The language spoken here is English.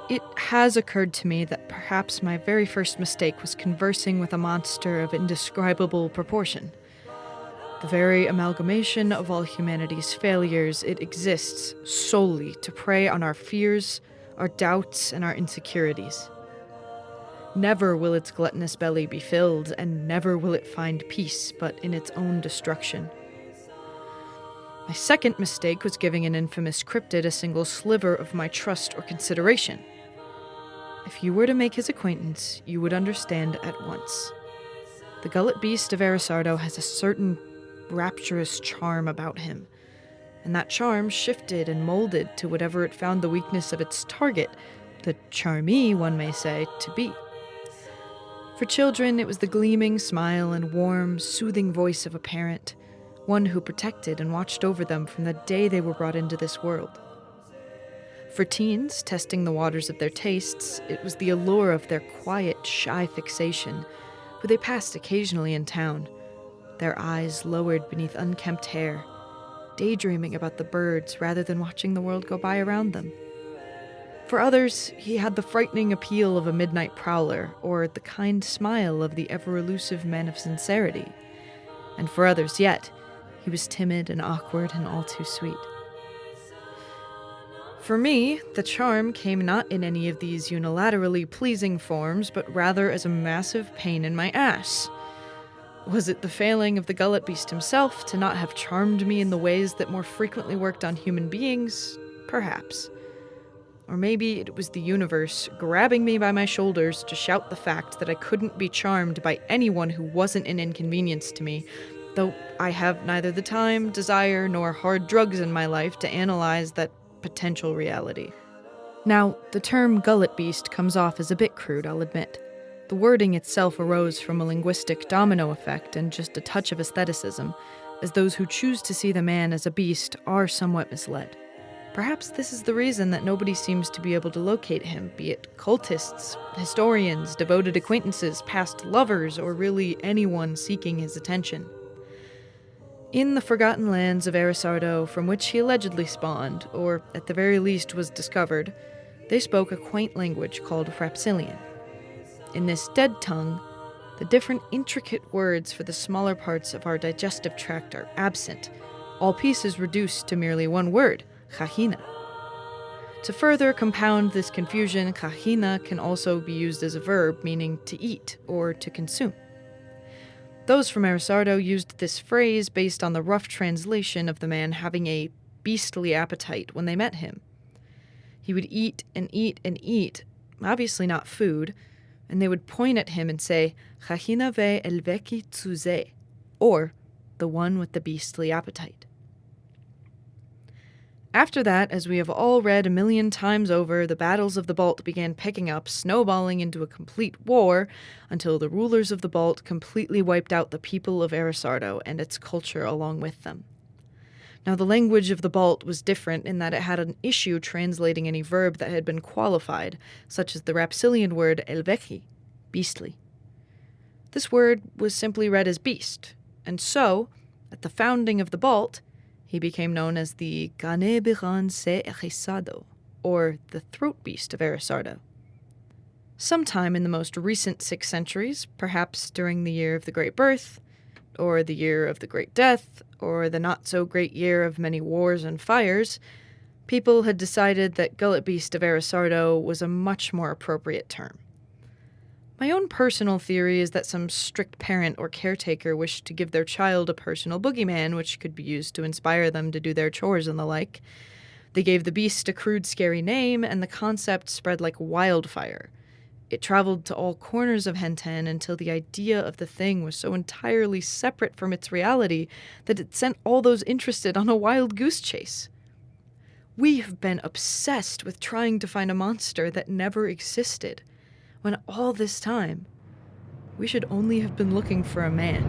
It has occurred to me that perhaps my very first mistake was conversing with a monster of indescribable proportion. The very amalgamation of all humanity's failures, it exists solely to prey on our fears, our doubts, and our insecurities. Never will its gluttonous belly be filled, and never will it find peace but in its own destruction. My second mistake was giving an infamous cryptid a single sliver of my trust or consideration. If you were to make his acquaintance, you would understand at once. The gullet beast of Arisardo has a certain rapturous charm about him, and that charm shifted and molded to whatever it found the weakness of its target, the charmee, one may say, to be. For children, it was the gleaming smile and warm, soothing voice of a parent, one who protected and watched over them from the day they were brought into this world. For teens, testing the waters of their tastes, it was the allure of their quiet, shy fixation, who they passed occasionally in town, their eyes lowered beneath unkempt hair, daydreaming about the birds rather than watching the world go by around them. For others, he had the frightening appeal of a midnight prowler, or the kind smile of the ever-elusive man of sincerity. And for others yet, he was timid and awkward and all too sweet. For me, the charm came not in any of these unilaterally pleasing forms, but rather as a massive pain in my ass. Was it the failing of the gullet beast himself to not have charmed me in the ways that more frequently worked on human beings? Perhaps. Or maybe it was the universe grabbing me by my shoulders to shout the fact that I couldn't be charmed by anyone who wasn't an inconvenience to me, though I have neither the time, desire, nor hard drugs in my life to analyze that potential reality. Now, the term gullet beast comes off as a bit crude, I'll admit. The wording itself arose from a linguistic domino effect and just a touch of aestheticism, as those who choose to see the man as a beast are somewhat misled. Perhaps this is the reason that nobody seems to be able to locate him, be it cultists, historians, devoted acquaintances, past lovers, or really anyone seeking his attention. In the forgotten lands of Arisardo, from which he allegedly spawned, or at the very least was discovered, they spoke a quaint language called Frapsilian. In this dead tongue, the different intricate words for the smaller parts of our digestive tract are absent, all pieces reduced to merely one word, Chahina. To further compound this confusion, Chahina can also be used as a verb meaning to eat or to consume. Those from Arisardo used this phrase based on the rough translation of the man having a beastly appetite when they met him. He would eat and eat and eat, obviously not food, and they would point at him and say, Chahina ve elveki tzuze, or the one with the beastly appetite. After that, as we have all read a million times over, the battles of the Balt began picking up, snowballing into a complete war, until the rulers of the Balt completely wiped out the people of Arisardo and its culture along with them. Now, the language of the Balt was different in that it had an issue translating any verb that had been qualified, such as the Rapsilian word elvechi, beastly. This word was simply read as beast, and so, at the founding of the Balt, he became known as the Gane Biran Se Echisado, or the throat beast of Arisardo. Sometime in the most recent 6 centuries, perhaps during the year of the Great Birth, or the year of the Great Death, or the not-so-great year of many wars and fires, people had decided that gullet beast of Arisardo was a much more appropriate term. My own personal theory is that some strict parent or caretaker wished to give their child a personal boogeyman which could be used to inspire them to do their chores and the like. They gave the beast a crude, scary name, and the concept spread like wildfire. It traveled to all corners of Henten until the idea of the thing was so entirely separate from its reality that it sent all those interested on a wild goose chase. We have been obsessed with trying to find a monster that never existed, when all this time, we should only have been looking for a man.